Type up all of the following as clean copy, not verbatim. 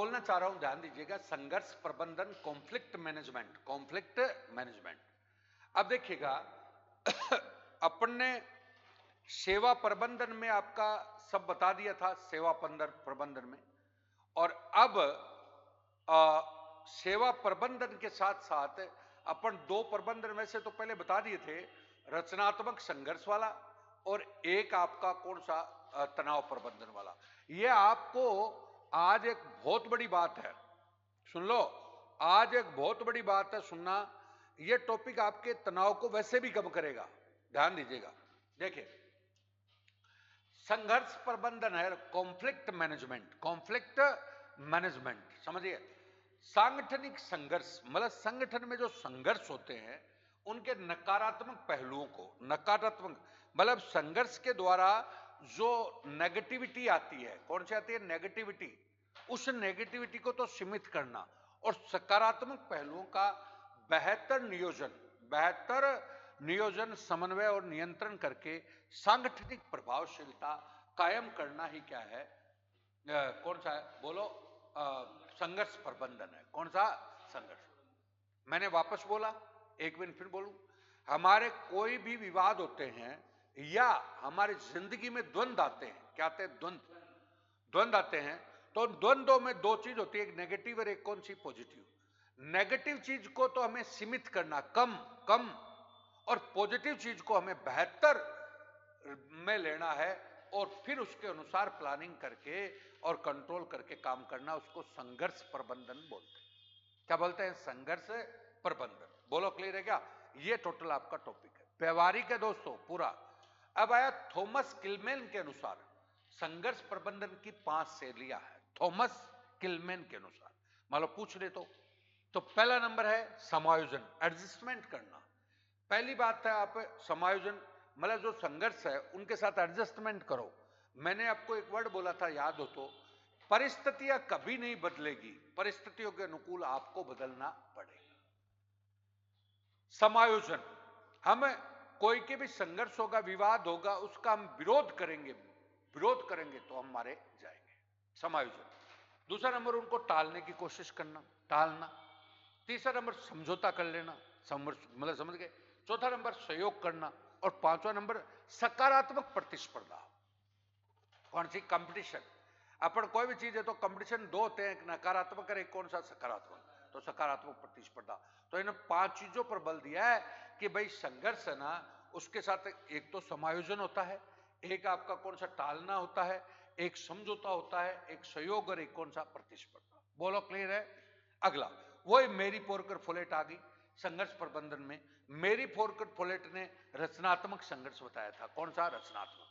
बोलना चाह रहा हूं, ध्यान दीजिएगा, संघर्ष प्रबंधन, कॉन्फ्लिक्ट मैनेजमेंट, कॉन्फ्लिक्ट मैनेजमेंट। अब देखिएगा अपन ने सेवा प्रबंधन में आपका सब बता दिया था, सेवा प्रबंधन में। और अब सेवा प्रबंधन के साथ साथ अपन दो प्रबंधन में से तो पहले बता दिए थे, रचनात्मक संघर्ष वाला और एक आपका कौन सा, तनाव प्रबंधन वाला। ये आपको आज एक बहुत बड़ी बात है, सुन लो, आज एक बहुत बड़ी बात है, सुनना। ये टॉपिक आपके तनाव को वैसे भी कम करेगा, ध्यान दीजिएगा। देखिए, संघर्ष प्रबंधन है कॉन्फ्लिक्ट मैनेजमेंट, कॉन्फ्लिक्ट मैनेजमेंट, समझिए। सांगठनिक संघर्ष मतलब संगठन में जो संघर्ष होते हैं उनके नकारात्मक पहलुओं को, नकारात्मक मतलब संघर्ष के द्वारा जो नेगेटिविटी आती है, कौन सी आती है, नेगेटिविटी, उस नेगेटिविटी को तो सीमित करना और सकारात्मक पहलुओं का बेहतर नियोजन, समन्वय और नियंत्रण करके सांगठनिक प्रभावशीलता कायम करना ही क्या है, कौन सा है, बोलो, संघर्ष प्रबंधन है। कौन सा संघर्ष? मैंने वापस बोला, एक मिनट फिर बोलूं। हमारे कोई भी विवाद होते हैं या हमारी जिंदगी में द्वंद्व आते हैं, क्या आते हैं, द्वंद्व आते हैं, तो द्वंद्वों में दो चीज होती है, एक नेगेटिव और एक कौन सी, पॉजिटिव। नेगेटिव चीज को तो हमें सीमित करना, कम, और पॉजिटिव चीज को हमें बेहतर में लेना है और फिर उसके अनुसार प्लानिंग करके और कंट्रोल करके काम करना, उसको संघर्ष प्रबंधन बोलते हैं। क्या बोलते हैं, संघर्ष प्रबंधन। बोलो, क्लियर है क्या? ये टोटल आपका टॉपिक है, व्यवहारिक है दोस्तों पूरा। अब आया थॉमस किलमैन के अनुसार संघर्ष प्रबंधन की 5 शैलियां है, थॉमस किलमैन के अनुसार। मान लो पूछ ले तो पहला नंबर है समायोजन, एडजस्टमेंट करना। पहली बात है, आप समायोजन मतलब जो संघर्ष है उनके साथ एडजस्टमेंट करो। मैंने आपको एक वर्ड बोला था, याद हो तो, परिस्थितियां कभी नहीं बदलेगी, परिस्थितियों के अनुकूल आपको बदलना पड़ेगा। समायोजन, हम कोई के भी संघर्ष होगा, विवाद होगा, उसका हम विरोध करेंगे तो हम मारे जाएंगे, समायोजन। दूसरा नंबर, उनको टालने की कोशिश करना, टालना। तीसरा नंबर, समझौता कर लेना, मतलब समझ गए। चौथा नंबर, सहयोग करना। और पांचवा नंबर, सकारात्मक प्रतिस्पर्धा। कौन सी, कंपटीशन। अपन कोई भी चीज है तो कंपटीशन दो होते हैं, एक नकारात्मक और एक कौन सा, सकारात्मक। तो सकारात्मक प्रतिस्पर्धा। तो इन 5 चीजों पर बल दिया है कि भाई संघर्ष है ना, उसके साथ एक तो समायोजन होता है, एक आपका कौन सा, टालना होता है, एक समझौता होता है, एक सहयोग और एक कौन सा, प्रतिस्पर्धा। बोलो, क्लियर है? अगला वही मेरी पोरकर फोलेट आ गई संघर्ष प्रबंधन में। मेरी पोरकर फोलेट ने रचनात्मक संघर्ष बताया था। कौन सा, रचनात्मक।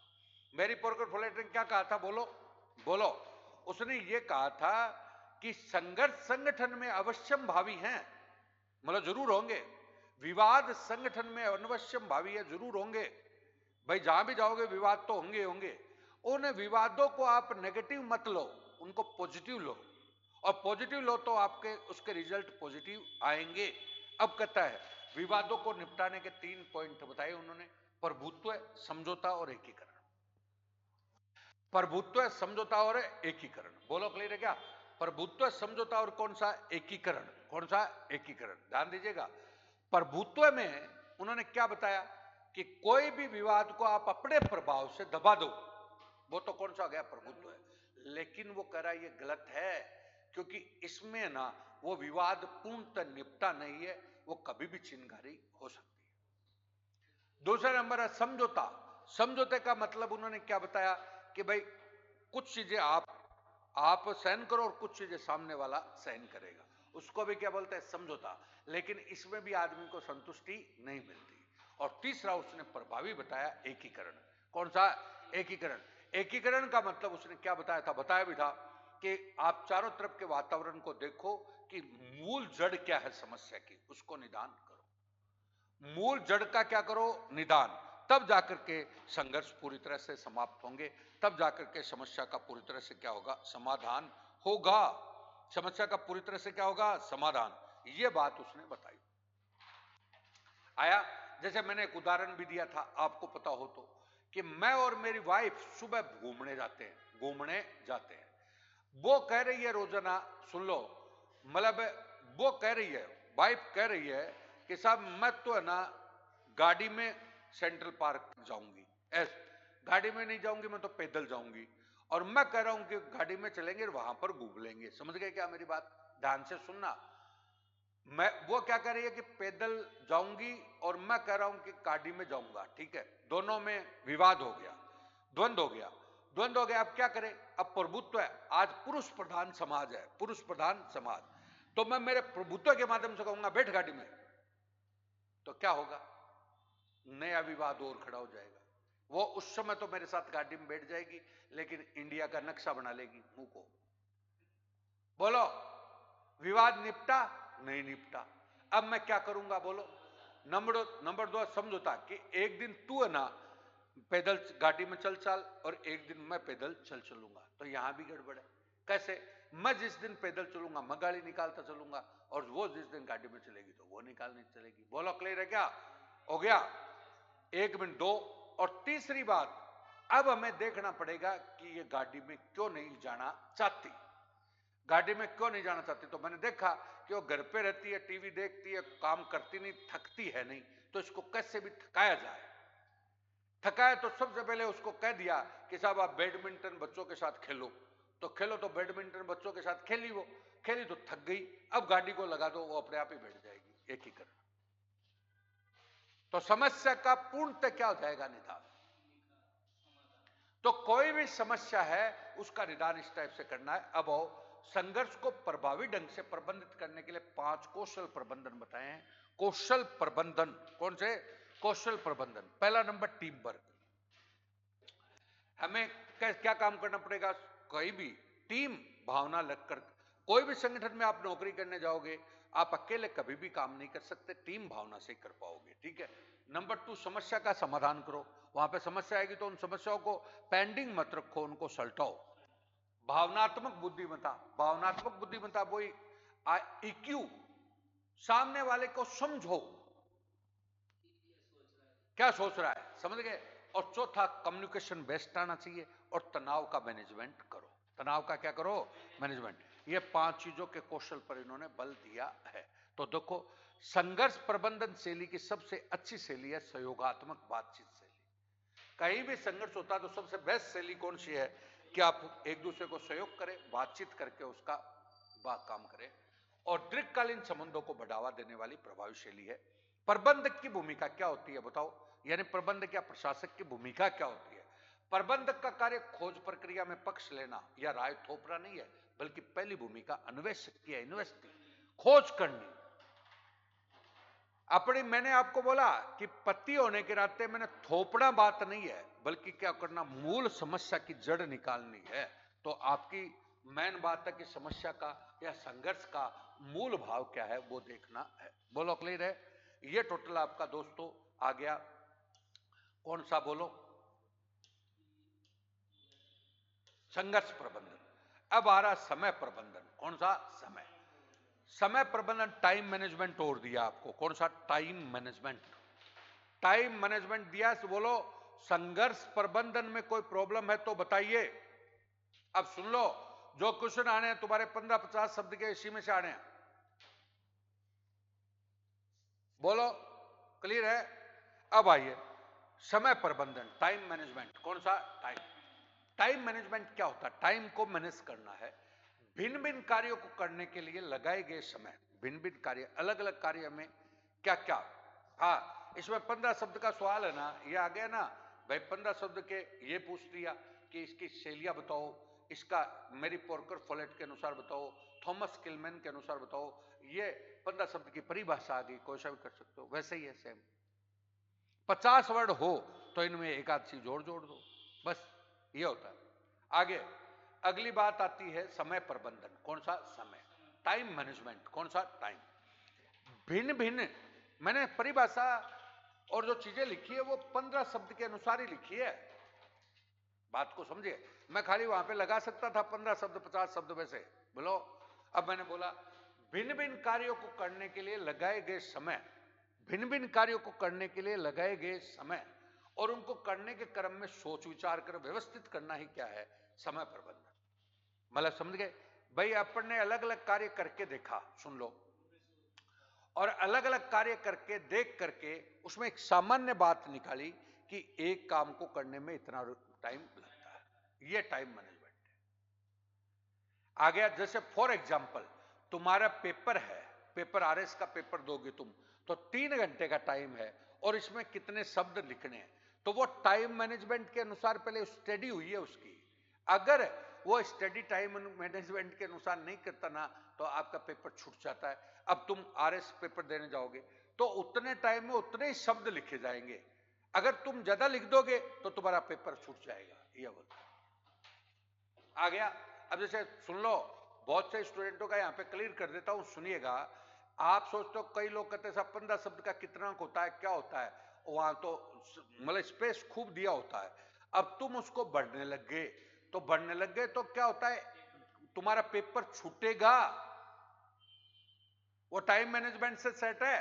मेरी पोरकर फोलेट ने क्या कहा था, बोलो, उसने ये कहा था कि संघर्ष संगठन में अवश्यम भावी हैं, मतलब जरूर होंगे। विवाद संगठन में अनवश्यम भावी है, जरूर होंगे। भाई जहां भी जाओगे विवाद तो होंगे। उन विवादों को आप नेगेटिव मत लो, उनको पॉजिटिव लो, और पॉजिटिव लो तो आपके उसके रिजल्ट पॉजिटिव आएंगे। अब कहता है विवादों को निपटाने के 3 पॉइंट बताए उन्होंने, प्रभुत्व, समझौता और एकीकरण। प्रभुत्व, समझौता और एकीकरण। बोलो, क्लियर है क्या? प्रभुत्व, समझौता और कौन सा, एकीकरण। कौन सा, एकीकरण। ध्यान दीजिएगा, प्रभुत्व में उन्होंने क्या बताया कि कोई भी विवाद को आप अपने प्रभाव से दबा दो, वो तो कौन सा हो गया, प्रभुत्व है। लेकिन वो कह रहा है ये गलत है, क्योंकि इसमें ना वो विवाद पूर्णतः निपटा नहीं है, वो कभी भी चिंगारी हो सकती है। दूसरा नंबर है समझौता। समझौते का मतलब उन्होंने क्या बताया कि भाई कुछ चीजें आप सहन करो और कुछ चीजें सामने वाला सहन करेगा, उसको भी क्या बोलते हैं, समझौता। लेकिन इसमें भी आदमी को संतुष्टि नहीं मिलती। और तीसरा उसने प्रभावी बताया, एकीकरण। कौन सा, एकीकरण। एकीकरण का मतलब उसने क्या बताया भी था कि आप चारों तरफ के वातावरण को देखो कि मूल जड़ क्या है समस्या की, उसको निदान करो। मूल जड़ का क्या करो, निदान। तब जाकर के संघर्ष पूरी तरह से समाप्त होंगे, तब जाकर के समस्या का पूरी तरह से क्या होगा, समाधान होगा। समस्या का पूरी तरह से क्या होगा, समाधान। यह बात उसने बताई। आया, जैसे मैंने एक उदाहरण भी दिया था, आपको पता हो तो, कि मैं और मेरी वाइफ सुबह घूमने जाते हैं। वो कह रही है रोजाना, सुन लो, मतलब वो कह रही है, वाइफ कह रही है कि साहब मैं तो है ना गाड़ी में सेंट्रल पार्क जाऊंगी, गाड़ी में नहीं जाऊंगी, मैं तो पैदल जाऊंगी। और मैं कह रहा हूं कि गाड़ी में चलेंगे, वहां पर घूम लेंगे। समझ गए क्या मेरी बात? ध्यान से सुनना। मैं, वो क्या कह रही है कि पैदल जाऊंगी और मैं कह रहा हूं कि गाड़ी में जाऊंगा। ठीक है, दोनों में विवाद हो गया, द्वंद्व हो गया, द्वंद्व हो गया। अब क्या करें? अब प्रभुत्व है, आज पुरुष प्रधान समाज है, पुरुष प्रधान समाज। तो मैं मेरे प्रभुत्व के माध्यम से कहूंगा बैठ गाड़ी में, तो क्या होगा? नया विवाद और खड़ा हो जाएगा। वो उस समय तो मेरे साथ गाड़ी में बैठ जाएगी, लेकिन इंडिया का नक्शा बना लेगी मुंह को। बोलो, विवाद निपटा? नहीं निपटा। अब मैं क्या करूंगा बोलो? नंबर दो समझौता कि एक दिन तू है ना पैदल गाड़ी में चल और एक दिन मैं पैदल चलूंगा। तो यहां भी गड़बड़ है। कैसे? मैं जिस दिन पैदल चलूंगा मैं गाड़ी निकालता चलूंगा, और वो जिस दिन गाड़ी में चलेगी तो वो निकालनी चलेगी। बोलो, क्लियर है क्या? हो गया? 1 मिनट दो। और तीसरी बात, अब हमें देखना पड़ेगा कि ये गाड़ी में क्यों नहीं जाना चाहती। गाड़ी में क्यों नहीं जाना चाहती? तो मैंने देखा कि वो घर पे रहती है, टीवी देखती है, काम करती नहीं, थकती है नहीं, तो इसको कैसे भी थकाया जाए। थकाया तो सबसे पहले उसको कह दिया कि साहब आप बैडमिंटन बच्चों के साथ खेलो। तो खेलो, तो बैडमिंटन बच्चों के साथ खेली, वो खेली तो थक गई। अब गाड़ी को लगा दो, वो अपने आप ही बैठ जाएगी, एकीकरण। तो समस्या का पूर्णतः क्या हो जाएगा? निदान। तो कोई भी समस्या है उसका निदान इस टाइप से करना है। अब आओ, संघर्ष को प्रभावी ढंग से प्रबंधित करने के लिए 5 कौशल प्रबंधन बताए हैं। कौशल प्रबंधन कौन से? कौशल प्रबंधन। पहला नंबर, टीम वर्क। हमें क्या काम करना पड़ेगा? कोई भी टीम भावना लगकर, कोई भी संगठन में आप नौकरी करने जाओगे, आप अकेले कभी भी काम नहीं कर सकते, टीम भावना से कर पाओगे। ठीक है। नंबर 2, समस्या का समाधान करो। वहां पे समस्या आएगी तो उन समस्याओं को पेंडिंग मत रखो, उनको सलटाओ। भावनात्मक बुद्धिमत्ता, भावनात्मक बुद्धिमत्ता वही IQ, सामने वाले को समझो क्या सोच रहा है, समझ गए। और चौथा, कम्युनिकेशन बेस्ट आना चाहिए, और तनाव का मैनेजमेंट करो। तनाव का क्या करो? मैनेजमेंट। ये 5 चीजों के कौशल पर इन्होंने बल दिया है। तो देखो, संघर्ष प्रबंधन शैली की सबसे अच्छी शैली है सहयोगात्मक बातचीत शैली। कहीं भी संघर्ष होता है तो सबसे बेस्ट शैली कौन सी है? कि आप एक दूसरे को सहयोग करें, बातचीत करके उसका काम करें, और दीर्घकालीन संबंधों को बढ़ावा देने वाली प्रभावी शैली है। प्रबंधक की भूमिका क्या होती है बताओ? यानी प्रबंधक या प्रशासक की भूमिका क्या होती है? प्रबंधक का कार्य खोज प्रक्रिया में पक्ष लेना या राय थोपना नहीं है, बल्कि पहली भूमिका अन्वेषक की है, खोज करनी अपनी। मैंने आपको बोला कि पति होने के नाते मैंने थोपना बात नहीं है, बल्कि क्या करना, मूल समस्या की जड़ निकालनी है। तो आपकी मेन बात है कि समस्या का या संघर्ष का मूल भाव क्या है वो देखना है। बोलो, क्लियर है? ये टोटल आपका दोस्तों आ गया। कौन सा बोलो? संघर्ष प्रबंधन। अब आ रहा समय प्रबंधन। कौन सा? समय। समय प्रबंधन, टाइम मैनेजमेंट और दिया आपको। कौन सा? Time management. टाइम मैनेजमेंट दिया। बोलो, संघर्ष प्रबंधन में कोई प्रॉब्लम है तो बताइए। अब सुन लो, जो क्वेश्चन आने हैं तुम्हारे 15-50 शब्द के, इसी में से आने हैं। बोलो, क्लियर है? अब आइए, समय प्रबंधन, टाइम मैनेजमेंट। कौन सा? टाइम मैनेजमेंट क्या होता है? टाइम को मैनेज करना है। भिन्न भिन्न कार्यों को करने के लिए लगाए गए समय, भिन्न भिन्न कार्य, अलग अलग कार्य में क्या क्या। हाँ, इसमें 15 शब्द का सवाल है ना, ये आ गया ना भाई। 15 शब्द के ये पूछ दिया कि इसकी शैलियां बताओ, इसका मेरी पोर्कर फोलेट के अनुसार बताओ, थॉमस किलमैन के अनुसार बताओ। ये 15 शब्द की परिभाषा आ गई, कोई सा भी कर सकते हो। वैसे ही है सेम। 50 वर्ड हो तो इनमें एक आध चीज जोड़ दो, बस ये होता है। आगे अगली बात आती है समय प्रबंधन। कौन सा? समय। Time management. कौन सा? टाइम। भिन्न भिन्न, मैंने परिभाषा और जो चीजें लिखी है वो 15 शब्द के अनुसार ही लिखी है। बात को समझिए। मैं खाली वहां पे लगा सकता था 15 शब्द 50 शब्द वैसे। बोलो, अब मैंने बोला भिन्न भिन्न कार्यों को करने के लिए लगाए गए समय, भिन्न भिन्न कार्यों को करने के लिए लगाए गए समय, और उनको करने के क्रम में सोच विचार कर व्यवस्थित करना ही क्या है? समय प्रबंधन। मतलब समझ गए भाई, अपन ने अलग अलग कार्य करके देखा, सुन लो, और अलग अलग कार्य करके देख करके उसमें एक सामान्य बात निकाली कि एक काम को करने में इतना टाइम लगता है, ये टाइम मैनेजमेंट है। आ गया जैसे फॉर एग्जांपल तुम्हारा पेपर है, पेपर आरएस का पेपर दोगे तुम, तो 3 घंटे का टाइम है और इसमें कितने शब्द लिखने हैं, तो वो टाइम मैनेजमेंट के अनुसार पहले स्टडी हुई है उसकी। अगर वो स्टडी टाइम मैनेजमेंट के अनुसार नहीं करता ना, तो आपका पेपर छूट जाता है। अब तुम आरएस पेपर देने जाओगे तो उतने टाइम में उतने ही शब्द लिखे जाएंगे, अगर तुम ज्यादा लिख दोगे तो तुम्हारा पेपर छूट जाएगा, ये बोलता आ गया। अब जैसे सुन लो, बहुत से स्टूडेंटों का यहां पे क्लियर कर देता हूं, सुनिएगा। आप सोचते हो कई लोग कहते हैं साहब 15 शब्द का कितना होता है, क्या होता है, वहां तो मतलब स्पेस खूब दिया होता है। अब तुम उसको बढ़ने लग गए, तो बढ़ने लग गए तो क्या होता है, तुम्हारा पेपर छूटेगा। वो टाइम मैनेजमेंट से सेट है।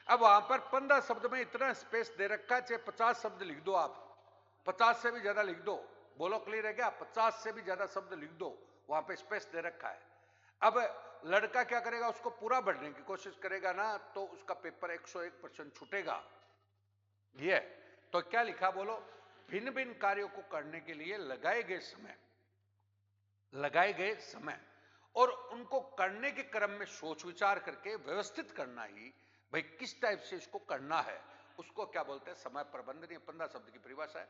अब वहां पर 15 शब्द में इतना स्पेस दे रखा है, चाहे 50 शब्द लिख दो, आप 50 से भी ज्यादा लिख दो, बोलो क्लियर है क्या, 50 से भी ज्यादा शब्द लिख दो, वहां पे स्पेस दे रखा है। अब लड़का क्या करेगा, उसको पूरा बढ़ने की कोशिश करेगा ना, तो उसका पेपर 101% छूटेगा। ये तो क्या लिखा बोलो, भिन्न भिन्न कार्यों को करने के लिए लगाए गए समय और उनको करने के क्रम में सोच विचार करके व्यवस्थित करना ही, भाई किस टाइप से इसको करना है, उसको क्या बोलते हैं, समय प्रबंधन। ये 15 शब्द की परिभाषा है।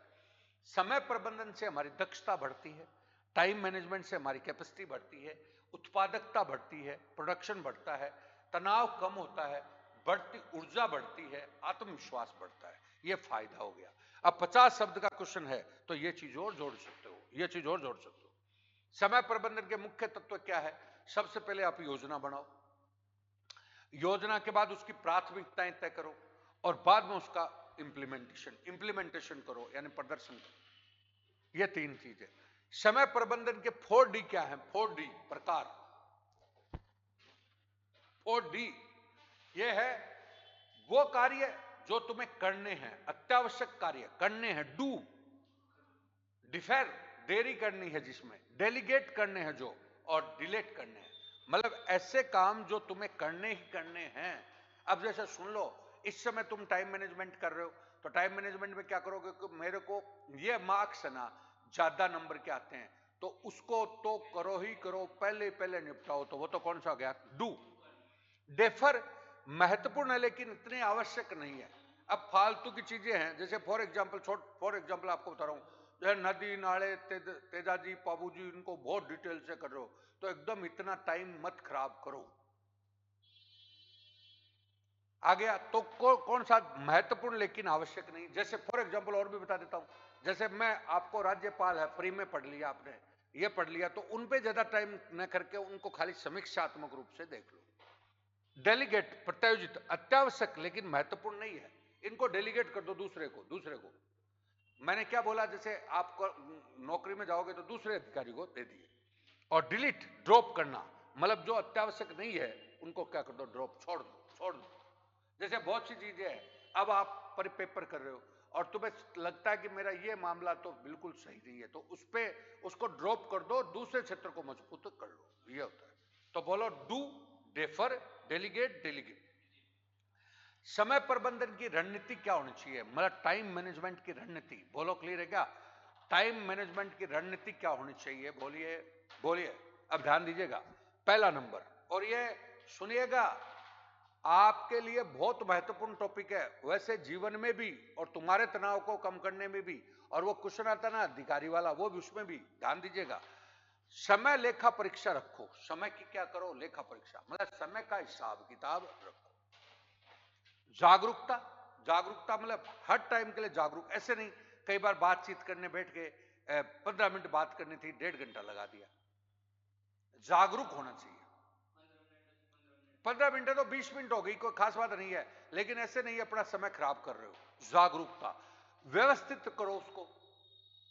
समय प्रबंधन से हमारी दक्षता बढ़ती है, टाइम मैनेजमेंट से हमारी कैपेसिटी बढ़ती है, उत्पादकता बढ़ती है, प्रोडक्शन बढ़ता है, तनाव कम होता है, बढ़ती ऊर्जा बढ़ती है, आत्मविश्वास बढ़ता है। ये फायदा हो गया। अब 50 शब्द का क्वेश्चन है तो ये चीज और जोड़ सकते हो, ये चीज और जोड़ सकते हो। समय प्रबंधन के मुख्य तत्व क्या है, सबसे पहले आप योजना बनाओ, योजना के बाद उसकी प्राथमिकताएं तय करो और बाद में उसका इंप्लीमेंटेशन करो, यानी प्रदर्शन करो। ये 3 चीजें। समय प्रबंधन के 4D क्या है, 4D प्रकार। 4D ये है वो कार्य जो तुम्हें करने हैं, अत्यावश्यक कार्य करने हैं, डू, डिफर देरी करनी है जिसमें, डेलीगेट करने हैं जो, और डिलेट करने हैं, मतलब ऐसे काम जो तुम्हें करने ही करने हैं। अब जैसे सुन लो, इस समय तुम टाइम मैनेजमेंट कर रहे हो, तो टाइम मैनेजमेंट में क्या करोगे कि मेरे को ये मार्क्स है ना ज्यादा नंबर के आते हैं, तो उसको तो करो ही करो, पहले पहले निपटाओ, तो वो तो कौन सा हो गया, डू। डेफर महत्वपूर्ण है लेकिन इतने आवश्यक नहीं है। अब फालतू की चीजें हैं, जैसे फॉर एग्जाम्पल आपको बता रहा हूं, जो नदी नाले तेजाजी पाबूजी इनको बहुत डिटेल से कर रहे हो, तो एकदम इतना टाइम मत खराब करो। आ गया तो कौन सा महत्वपूर्ण लेकिन आवश्यक नहीं। जैसे फॉर एग्जाम्पल और भी बता देता हूं, जैसे मैं आपको राज्यपाल है फ्री में पढ़ लिया आपने, ये पढ़ लिया, तो उन पे ज्यादा टाइम न करके उनको खाली समीक्षात्मक रूप से देख लो। डेलीगेट प्रत्यायोजित, अत्यावश्यक लेकिन महत्वपूर्ण नहीं है, इनको डेलीगेट कर दो दूसरे को। मैंने क्या बोला, जैसे आप नौकरी में जाओगे तो दूसरे अधिकारी को दे दिए। और डिलीट ड्रॉप करना, मतलब जो अत्यावश्यक नहीं है उनको क्या कर दो, ड्रॉप, छोड़ दो। जैसे बहुत सी चीजें हैं, अब आप पेपर कर रहे हो और तुम्हें लगता है कि मेरा ये मामला तो बिल्कुल सही नहीं है, तो उसको ड्रॉप कर दो, दूसरे क्षेत्र को मजबूत कर लो, ये होता है। तो बोलो डू, डेफर, डेलीगेट। समय प्रबंधन की रणनीति क्या होनी चाहिए, मतलब टाइम मैनेजमेंट की रणनीति, बोलो क्लियर है क्या, टाइम मैनेजमेंट की रणनीति क्या होनी चाहिए, बोलिए। अब ध्यान दीजिएगा, पहला नंबर, और ये सुनिएगा, आपके लिए बहुत महत्वपूर्ण टॉपिक है, वैसे जीवन में भी और तुम्हारे तनाव को कम करने में भी, और वो क्वेश्चन आता ना अधिकारी वाला, वो भी, उसमें भी ध्यान दीजिएगा। समय लेखा परीक्षा रखो, समय की क्या करो, लेखा परीक्षा, मतलब समय का हिसाब किताब रखो। जागरूकता मतलब हर टाइम के लिए जागरूक, ऐसे नहीं कई बार बातचीत करने बैठ के 15 मिनट बात करनी थी, 1.5 घंटा लगा दिया। जागरूक होना चाहिए। 15 मिनट है तो 20 मिनट हो गई, कोई खास बात नहीं है, लेकिन ऐसे नहीं अपना समय खराब कर रहे हो। जागरूकता, व्यवस्थित करो उसको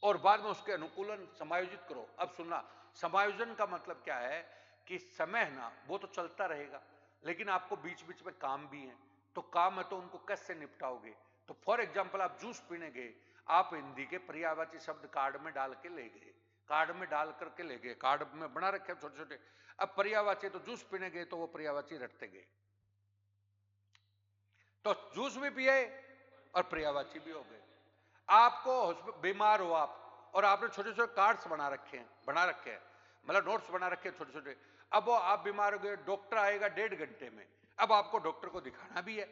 और बाद में उसके अनुकूलन समायोजित करो। अब सुनना, समायोजन का मतलब क्या है कि समय है ना वो तो चलता रहेगा, लेकिन आपको बीच बीच में काम भी है, तो काम है तो उनको कैसे निपटाओगे। तो फॉर एग्जाम्पल आप जूस पीने गए, आप हिंदी के पर्यायवाची शब्द कार्ड में डाल के ले गए, कार्ड में डाल करके ले गए, कार्ड में बना रखे छोटे छोटे। अब पर्यायवाची तो जूस पीने गए तो वो पर्यायवाची रटते गए, तो जूस भी पिए और पर्यायवाची भी हो गए। आपको बीमार हो आप, और आपने छोटे छोटे कार्ड्स बना रखे हैं, मतलब नोट्स बना रखे हैं छोटे छोटे। अब वो आप बीमार हो गए, डॉक्टर आएगा 1.5 घंटे में, अब आपको डॉक्टर को दिखाना भी है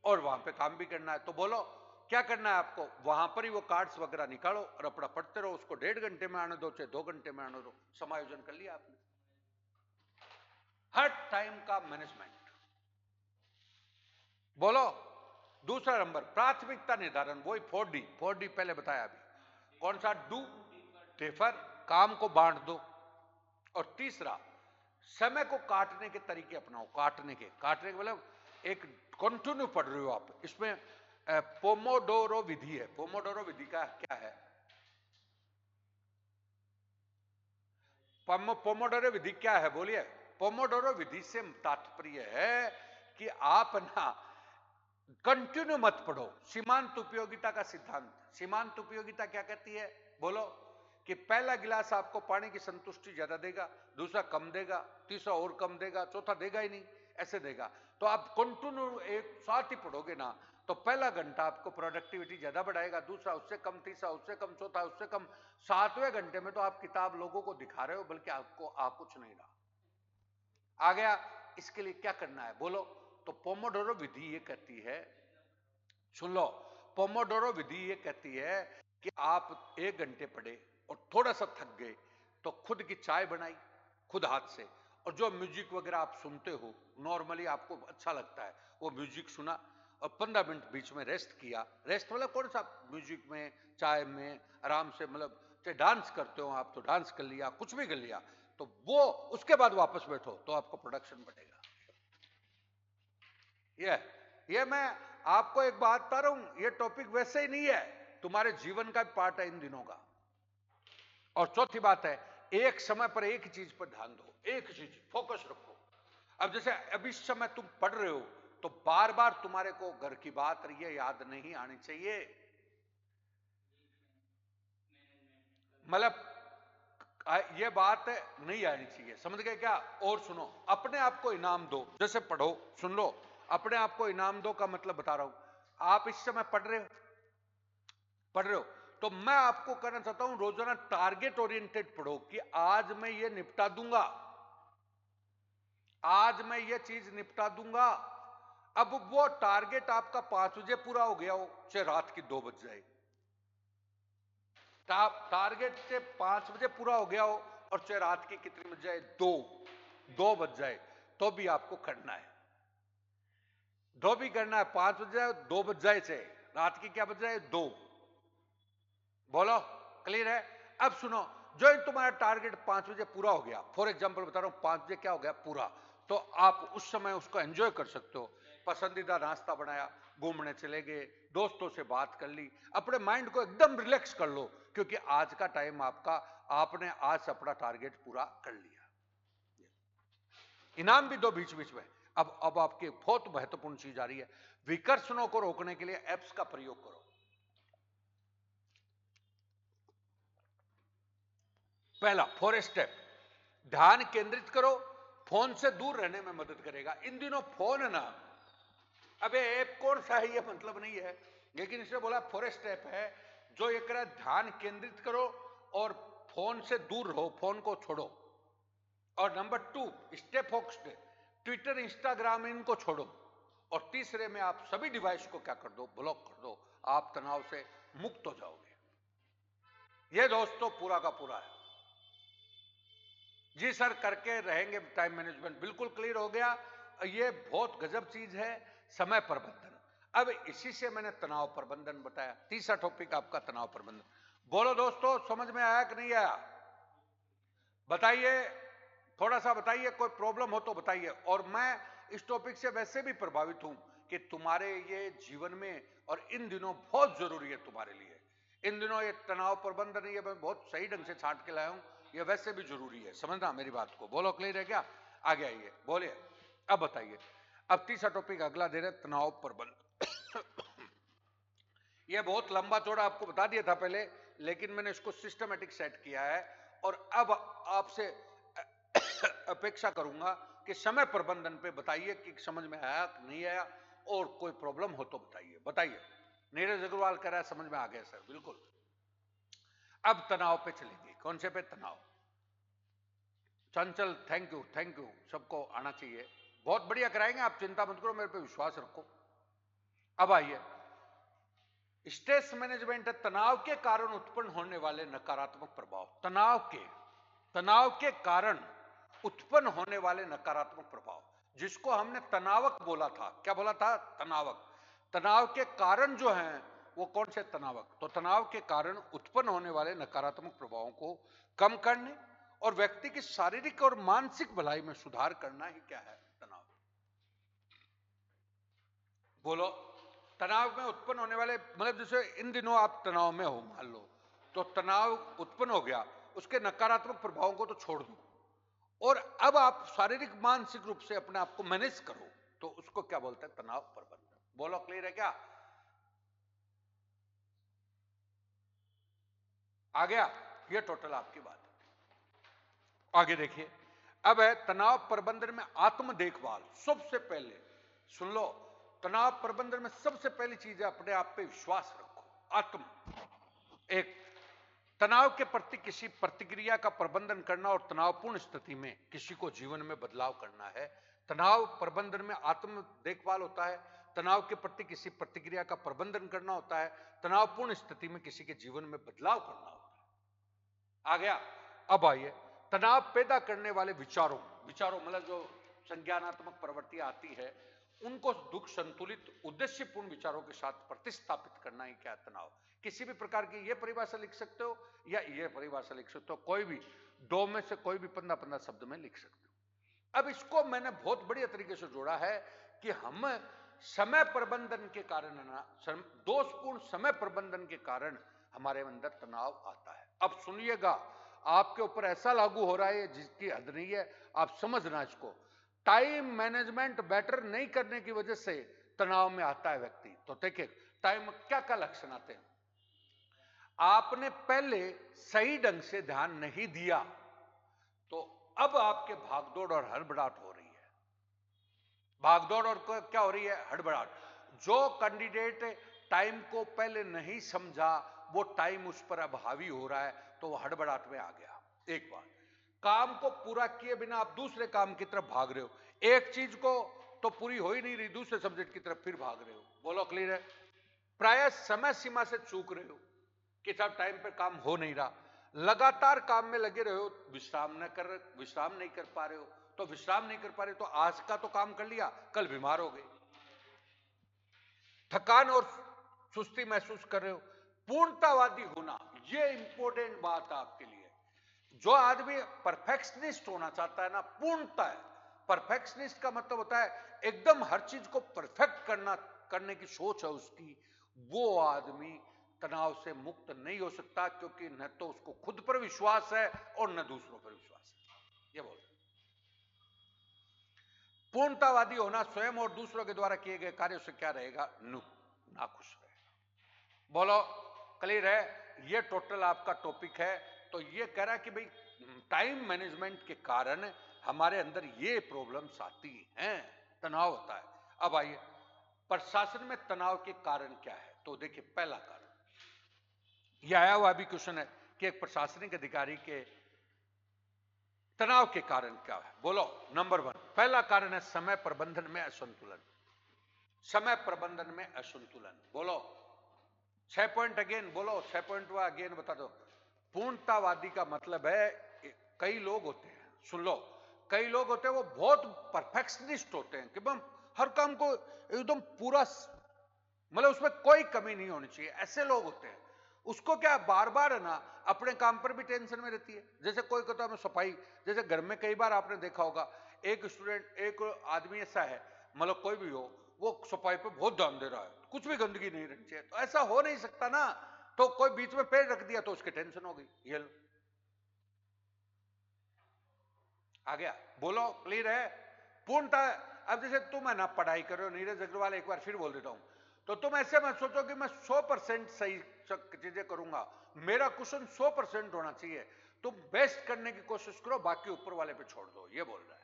और वहां पे काम भी करना है, तो बोलो क्या करना है आपको? वहां पर ही वो कार्ड्स वगैरह निकालो और अपना पढ़ते रहो, उसको 1.5 घंटे में आने दो चाहे 2 घंटे में आने दो, समायोजन कर लिया आपने। हर टाइम का मैनेजमेंट। बोलो दूसरा नंबर प्राथमिकता निर्धारण, वही 4D पहले बताया अभी। कौन सा? डू, डिफर, काम को बांट दो। और तीसरा, समय को काटने के तरीके अपनाओ। काटने के मतलब एक कंटिन्यू पढ़ रहे हो आप, इसमें पोमोडोरो विधि है। पोमोडोरो विधि का क्या है? पोमोडोरो विधि क्या है बोलिए? पोमोडोरो विधि से तात्पर्य है कि आप ना कंटिन्यू मत पढ़ो। सीमांत उपयोगिता का सिद्धांत। सीमांत उपयोगिता क्या कहती है बोलो? कि पहला गिलास आपको पानी की संतुष्टि ज्यादा देगा, दूसरा कम देगा, तीसरा और कम देगा, चौथा देगा ही नहीं, ऐसे देगा। तो आप कंटिन्यू एक साथ ही पढ़ोगे ना, तो पहला घंटा आपको प्रोडक्टिविटी ज्यादा बढ़ाएगा, दूसरा उससे कम, तीसरा उससे कम, चौथा उससे कम, 7वें घंटे में तो आप किताब लोगों को दिखा रहे हो, बल्कि आपको आ कुछ नहीं रहा। आ गया। इसके लिए क्या करना है बोलो? तो पोमोडोरो विधि ये कहती है, सुन लो, पोमोडोरो विधि ये कहती है कि आप 1 घंटे पढ़े और थोड़ा सा थक गए तो खुद की चाय बनाई खुद हाथ से, और जो म्यूजिक वगैरह आप सुनते हो नॉर्मली आपको अच्छा लगता है वो म्यूजिक सुना, और 15 मिनट बीच में रेस्ट किया। रेस्ट मतलब कौन सा? म्यूजिक में, चाय में, आराम से, मतलब चाहे डांस करते हो आप तो डांस कर लिया, कुछ भी कर लिया, तो वो उसके बाद वापस बैठो तो आपको प्रोडक्शन बढ़ेगा। ये मैं आपको एक बात बता रहा हूं, ये टॉपिक वैसे ही नहीं है, तुम्हारे जीवन का पार्ट है इन दिनों का। और चौथी बात है, एक समय पर एक ही चीज पर ध्यान दो, एक चीज फोकस रखो। अब जैसे अभी इस समय तुम पढ़ रहे हो तो बार बार तुम्हारे को घर की बात रही है याद नहीं आनी चाहिए, मतलब ये बात नहीं आनी चाहिए, समझ गए क्या? और सुनो, अपने आप को इनाम दो। जैसे पढ़ो, सुन लो, अपने आप को इनाम दो का मतलब बता रहा हूं। आप इस समय पढ़ रहे हो तो मैं आपको कहना चाहता हूं, रोजाना टारगेट ओरिएंटेड पढ़ो कि आज मैं ये निपटा दूंगा, आज मैं ये चीज निपटा दूंगा। अब वो टारगेट आपका 5 बजे पूरा हो गया हो चाहे रात की 2 बज जाए, टारगेट से 5 बजे पूरा हो गया हो और चाहे रात की कितनी बज जाए, 2 बज जाए, तो भी आपको करना है। 2 भी करना है, 5 बज जाए, 2 बज जाए, से रात की क्या बज जाए, 2। बोलो क्लियर है? अब सुनो, जो तुम्हारा टारगेट 5 बजे पूरा हो गया, फॉर एग्जांपल बता रहा हूं, 5 बजे क्या हो गया पूरा, तो आप उस समय उसको एंजॉय कर सकते हो। पसंदीदा नाश्ता बनाया, घूमने चले गए, दोस्तों से बात कर ली, अपने माइंड को एकदम रिलैक्स कर लो, क्योंकि आज का टाइम आपका, आपने आज अपना टारगेट पूरा कर लिया। इनाम भी दो बीच बीच में। अब आपकी बहुत महत्वपूर्ण चीज आ रही है, विकर्षणों को रोकने के लिए एप्स का प्रयोग करो। पहला 4 स्टेप, ध्यान केंद्रित करो, फोन से दूर रहने में मदद करेगा। इन दिनों फोन है ना, अबे ऐप कौन सा है ये मतलब नहीं है, लेकिन इसने बोला 4 स्टेप है जो ये कह रहा है, ध्यान केंद्रित करो और फोन से दूर रहो, फोन को छोड़ो। और number 2 stay focused, Twitter, Instagram इनको छोड़ो। और तीसरे में आप सभी डिवाइस को क्या कर दो, ब्लॉक कर दो, आप तनाव से मुक्त हो जाओगे। ये दोस्तों पूरा का पूरा है। जी सर, करके रहेंगे टाइम मैनेजमेंट, बिल्कुल क्लियर हो गया। ये बहुत गजब चीज है, समय प्रबंधन। अब इसी से मैंने तनाव प्रबंधन बताया। तीसरा टॉपिक आपका तनाव प्रबंधन। बोलो दोस्तों, समझ में आया कि नहीं आया? बताइए, थोड़ा सा बताइए, कोई प्रॉब्लम हो तो बताइए। और मैं इस टॉपिक से वैसे भी प्रभावित हूं कि तुम्हारे ये जीवन में और इन दिनों बहुत जरूरी है तुम्हारे लिए। इन दिनों ये तनाव प्रबंधन ये मैं बहुत सही ढंग से छांट के लाया हूं, ये वैसे भी जरूरी है, समझना मेरी बात को। बोलो क्लियर है क्या? आगे आइए, बोलिए, अब बताइए। अब तीसरा टॉपिक अगला दे रहे तनाव प्रबंधन। ये बहुत लंबा चौड़ा आपको बता दिया था पहले, लेकिन मैंने इसको सिस्टमेटिक सेट किया है और अब आपसे अपेक्षा करूंगा कि समय प्रबंधन पे बताइए कि समझ में आया कि नहीं आया, और कोई प्रॉब्लम हो तो बताइए। नीरज अग्रवाल कह रहा है समझ में आ गया सर, बिल्कुल। अब तनाव पे चलेंगे। कौन से पे? तनाव। चंचल थैंक यू, सबको आना चाहिए, बहुत बढ़िया कराएंगे आप, चिंता मत करो, मेरे पे विश्वास रखो। अब आइए, स्ट्रेस मैनेजमेंट है तनाव के कारण उत्पन्न होने वाले नकारात्मक प्रभाव। तनाव के कारण उत्पन्न होने वाले नकारात्मक प्रभाव, जिसको हमने तनावक बोला था। क्या बोला था? तनावक। तनाव के कारण जो हैं वो कौन से? तनावक। तो तनाव के कारण उत्पन्न होने वाले नकारात्मक प्रभावों को कम करने और व्यक्ति की शारीरिक और मानसिक भलाई में सुधार करना ही क्या है? तनाव। बोलो। तनाव में उत्पन्न होने वाले, मतलब जैसे इन दिनों आप तनाव में हो, मान लो, तो तनाव उत्पन्न हो गया, उसके नकारात्मक प्रभावों को तो छोड़ दो, और अब आप शारीरिक मानसिक रूप से अपने आप को मैनेज करो, तो उसको क्या बोलते हैं? तनाव प्रबंधन। बोलो, क्लियर है क्या? आ गया? ये टोटल आपकी बात है। आगे देखिए, अब है तनाव प्रबंधन में आत्म देखभाल। सबसे पहले सुन लो, तनाव प्रबंधन में सबसे पहली चीज है अपने आप पे विश्वास रखो। एक, तनाव के प्रति किसी प्रतिक्रिया का प्रबंधन करना और तनावपूर्ण स्थिति में किसी को जीवन में बदलाव करना है। तनाव प्रबंधन में आत्म देखभाल होता है, तनाव के प्रति किसी प्रतिक्रिया का प्रबंधन करना होता है, तनावपूर्ण स्थिति में किसी के जीवन में बदलाव करना होता है। आ गया? अब आइए, तनाव पैदा करने वाले विचारों मतलब जो संज्ञानात्मक प्रवृत्तियां आती है, उनको दुख संतुलित उद्देश्यपूर्ण विचारों के साथ प्रतिस्थापित करना ही क्या? तनाव। किसी भी प्रकार की ये परिभाषा लिख सकते हो या ये परिभाषा लिख सकते हो, कोई भी दो में से कोई भी 15-15 शब्द में लिख सकते हो। अब इसको मैंने बहुत बढ़िया तरीके से जोड़ा है कि हम समय प्रबंधन के कारण ना, दोषपूर्ण समय प्रबंधन के कारण हमारे अंदर तनाव आता है। अब सुनिएगा, आपके ऊपर ऐसा लागू हो रहा है जिसकी हद नहीं है, आप समझना इसको। टाइम मैनेजमेंट बेटर नहीं करने की वजह से तनाव में आता है व्यक्ति। तो देखिए, टाइम क्या क्या लक्षण आते हैं? आपने पहले सही ढंग से ध्यान नहीं दिया, तो अब आपके भागदौड़ और हड़बड़ाहट हो रही है। भागदौड़ और क्या हो रही है? हड़बड़ाहट। जो कैंडिडेट टाइम को पहले नहीं समझा, वो टाइम उस पर अब हावी हो रहा है, तो वो हड़बड़ाहट में आ गया। एक बात, काम को पूरा किए बिना आप दूसरे काम की तरफ भाग रहे हो, एक चीज को तो पूरी हो ही नहीं रही, दूसरे सब्जेक्ट की तरफ फिर भाग रहे हो। बोलो, क्लियर है? प्राय समय सीमा से चूक रहे हो कि साहब टाइम पे काम हो नहीं रहा, लगातार काम में लगे रहे हो, विश्राम नहीं कर पा रहे हो, तो विश्राम नहीं कर पा रहे तो आज का तो काम कर लिया, कल बीमार हो गए, थकान और सुस्ती महसूस कर रहे हो। पूर्णतावादी होना, यह इंपॉर्टेंट बात है आपके लिए। जो आदमी परफेक्शनिस्ट होना चाहता है ना, पूर्णता है, परफेक्शनिस्ट का मतलब होता है एकदम हर चीज को परफेक्ट करने की सोच है उसकी, वो आदमी तनाव से मुक्त नहीं हो सकता, क्योंकि न तो उसको खुद पर विश्वास है और न दूसरों पर विश्वास है। ये बोल, पूर्णतावादी होना स्वयं और दूसरों के द्वारा किए गए कार्यों से क्या रहेगा? नाखुश रहेगा। बोलो, क्लियर है? ये टोटल आपका टॉपिक है। तो ये कह रहा है कि भाई टाइम मैनेजमेंट के कारण हमारे अंदर ये प्रॉब्लम्स आती हैं, तनाव होता है। अब आइए, प्रशासन में तनाव के कारण क्या है? तो देखिए, पहला कारण, यह आया हुआ भी क्वेश्चन है कि एक प्रशासनिक अधिकारी के तनाव के कारण क्या है? बोलो, नंबर 1, पहला कारण है समय प्रबंधन में असंतुलन। समय प्रबंधन में असंतुलन। बोलो 6 पॉइंट अगेन, बोलो 6 पॉइंट अगेन बता दो। पूर्णतावादी का मतलब है, कई लोग होते हैं, सुन लो, कई लोग होते हैं वो बहुत परफेक्शनिस्ट होते हैं कि हर काम को एकदम पूरा, मतलब उसमें कोई कमी नहीं होनी चाहिए, ऐसे लोग होते हैं। उसको क्या बार बार है ना अपने काम पर भी टेंशन में रहती है। जैसे कोई कहता है सफाई, जैसे घर में कई बार आपने देखा होगा, एक आदमी ऐसा है, मतलब कोई भी हो, वो सफाई पे बहुत ध्यान दे रहा है, कुछ भी गंदगी नहीं रहनी चाहिए, तो ऐसा हो नहीं सकता ना। तो कोई बीच में पेड़ रख दिया तो उसकी टेंशन हो गई। ये लो, आ गया। बोलो, क्लियर है? पूर्णता। अब जैसे तुम है ना पढ़ाई कर रहे हो, नीरज अग्रवाल, एक बार फिर बोल देता हूं, तो तुम ऐसे मत सोचो कि मैं 100% सही चीजें करूंगा, मेरा क्वेश्चन 100% होना चाहिए। तुम बेस्ट करने की कोशिश करो, बाकी ऊपर वाले पे छोड़ दो, ये बोल रहा है।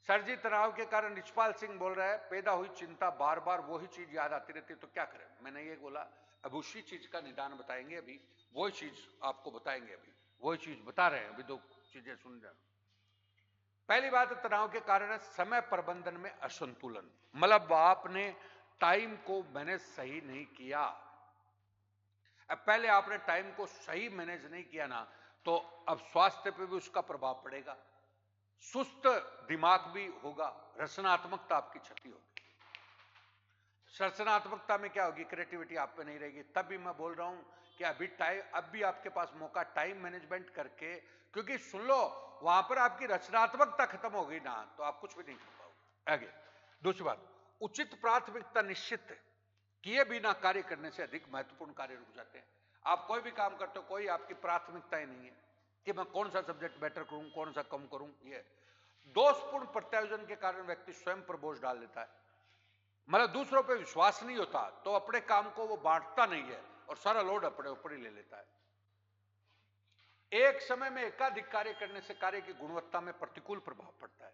सर जी तनाव के कारण रिचपाल सिंह बोल रहा है पैदा हुई चिंता, बार बार वही चीज याद आती रहती है तो क्या करें। मैंने ये बोला अब उसी चीज का निदान बताएंगे, अभी वही चीज आपको बताएंगे, अभी वही चीज बता रहे हैं, अभी दो चीजें सुन रहे हैं। पहली बात है तनाव के कारण है समय प्रबंधन में असंतुलन, मतलब आपने टाइम को मैनेज सही नहीं किया। अब पहले आपने टाइम को सही मैनेज नहीं किया ना, तो अब स्वास्थ्य पे भी उसका प्रभाव पड़ेगा, सुस्त दिमाग भी होगा, रचनात्मकता आपकी क्षति होगी। रचनात्मकता में क्या होगी, क्रिएटिविटी आप पे नहीं रहेगी। तब भी मैं बोल रहा हूं कि अभी टाइम, अब भी आपके पास मौका टाइम मैनेजमेंट करके, क्योंकि सुन लो वहां पर आपकी रचनात्मकता खत्म हो गई ना, तो आप कुछ भी नहीं कर पाओगे आगे। दूसरी बात, उचित प्राथमिकता निश्चित किए बिना कार्य करने से अधिक महत्वपूर्ण कार्य रुक जाते हैं। आप कोई भी काम करते हो, कोई आपकी प्राथमिकताएं नहीं है कि मैं कौन सा सब्जेक्ट बेटर करूं, कौन सा कम करूं। ये दोषपूर्ण प्रत्यायोजन के कारण व्यक्ति स्वयं पर बोझ डाल लेता है, मतलब दूसरों पे विश्वास नहीं होता तो अपने काम को वो बांटता नहीं है और सारा लोड अपने ऊपर ही ले लेता है। एक समय में एकाधिक कार्य करने से कार्य की गुणवत्ता में प्रतिकूल प्रभाव पड़ता है।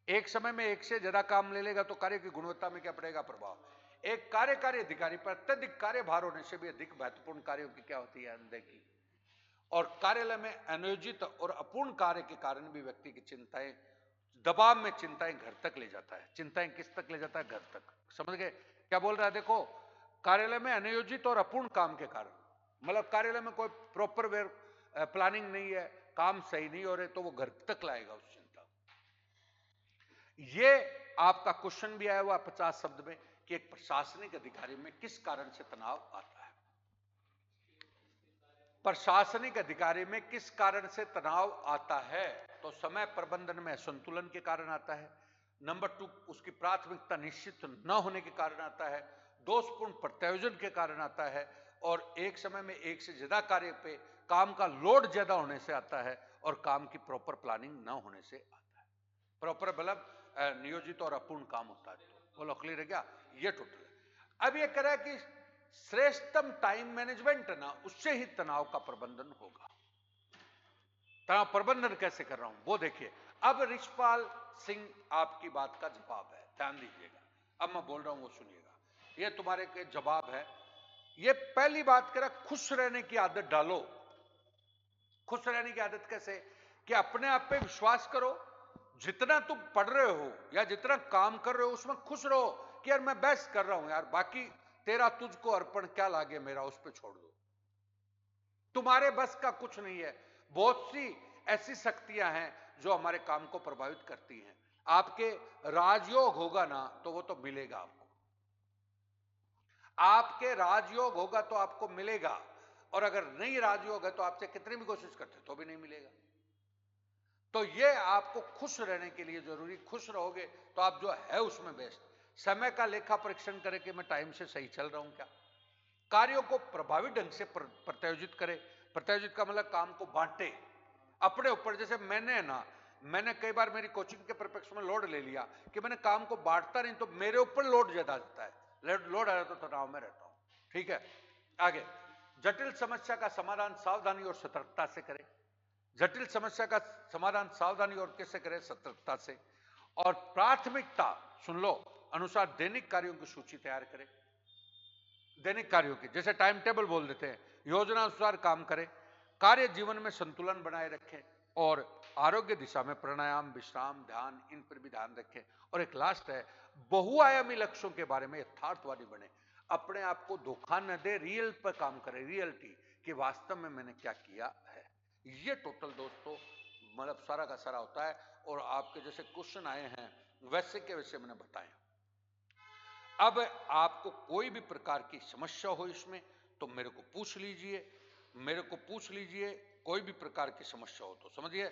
एक समय में एक से ज्यादा काम ले लेगा तो कार्य की गुणवत्ता में क्या पड़ेगा, प्रभाव। एक कार्यकारी अधिकारी पर अत्यधिक कार्यभार होने से भी अधिक महत्वपूर्ण कार्यों की क्या होती है, अनदेखी। और कार्यालय में अनियोजित और अपूर्ण कार्य के कारण भी व्यक्ति की चिंताएं, दबाव में चिंताएं घर तक ले जाता है। चिंताएं किस तक ले जाता है, घर तक। समझ गए क्या बोल रहा है? देखो, कार्यालय में अनियोजित और अपूर्ण काम के कारण, मतलब कार्यालय में कोई प्रॉपर वे प्लानिंग नहीं है, काम सही नहीं हो रहे, तो वो घर तक लाएगा उस चिंता। ये आपका क्वेश्चन भी आया हुआ 50 शब्द में कि एक प्रशासनिक अधिकारी में किस कारण से तनाव आता है। प्रशासनिक अधिकारी में किस कारण से तनाव आता है, तो समय प्रबंधन में असंतुलन के कारण आता है। नंबर 2, उसकी प्राथमिकता निश्चित न होने के कारण आता है। दोषपूर्ण प्रत्यायोजन के कारण आता है, और एक समय में एक से ज्यादा कार्य पे काम का लोड ज्यादा होने से आता है, और काम की प्रॉपर प्लानिंग न होने से आता है। प्रॉपर मतलब नियोजित और अपूर्ण काम होता है। तो बोलो क्लियर है क्या? ये टोटल है। अब ये कह रहा है कि श्रेष्ठतम टाइम मैनेजमेंट है ना, उससे ही तनाव का प्रबंधन होगा। तनाव प्रबंधन कैसे कर रहा हूं वो देखिए। अब रिचपाल सिंह आपकी बात का जवाब है, ध्यान दीजिएगा। अब मैं बोल रहा हूं वो सुनिएगा, ये तुम्हारे के जवाब है। ये पहली बात कह रहा, खुश रहने की आदत डालो। खुश रहने की आदत कैसे, कि अपने आप पे विश्वास करो, जितना तुम पढ़ रहे हो या जितना काम कर रहे हो उसमें खुश रहो कि यार मैं बेस्ट कर रहा हूं यार, बाकी तेरा तुझको अर्पण क्या लागे मेरा, उस पर छोड़ दो। तुम्हारे बस का कुछ नहीं है। बहुत सी ऐसी शक्तियां हैं जो हमारे काम को प्रभावित करती हैं। आपके राजयोग होगा ना तो वो तो मिलेगा आपको, आपके राजयोग होगा तो आपको मिलेगा, और अगर नहीं राजयोग है तो आपसे कितनी भी कोशिश करते तो भी नहीं मिलेगा। तो ये आपको खुश रहने के लिए जरूरी, खुश रहोगे तो आप जो है उसमें बेस्ट। समय का लेखा परीक्षण करें कि मैं टाइम से सही चल रहा हूं क्या। कार्यों को प्रभावी ढंग से प्रत्यायोजित करें। प्रत्यायोजित का मतलब काम को बांटे अपने ऊपर। जैसे मैंने कई बार मेरी कोचिंग के परिप्रेक्ष्य में लोड ले लिया कि मैंने काम को बांटता नहीं, तो मेरे ऊपर लोड ज्यादा आता है, लोड आ रहा तो तनाव में रहता हूं। ठीक है, आगे। जटिल समस्या का समाधान सावधानी और सतर्कता से करें। जटिल समस्या का समाधान सावधानी और कैसे करें, सतर्कता से। और प्राथमिकता सुन लो अनुसार दैनिक कार्यों की सूची तैयार करें। दैनिक कार्यों की, जैसे टाइम टेबल बोल देते हैं, योजना अनुसार काम करें। कार्य जीवन में संतुलन बनाए रखें, और आरोग्य दिशा में प्राणायाम, विश्राम, ध्यान, इन पर भी ध्यान रखें। और एक लास्ट है, बहुआयामी लक्ष्यों के बारे में यथार्थवादी बने। अपने आप को धोखा न दे, रियल पर काम करें, रियलिटी कि वास्तव में मैंने क्या किया है। ये टोटल दोस्तों मतलब सारा का सारा होता है। और आपके जैसे क्वेश्चन आए हैं वैसे के वैसे मैंने बताए। अब आपको कोई भी प्रकार की समस्या हो इसमें तो मेरे को पूछ लीजिए, कोई भी प्रकार की समस्या हो तो समझिए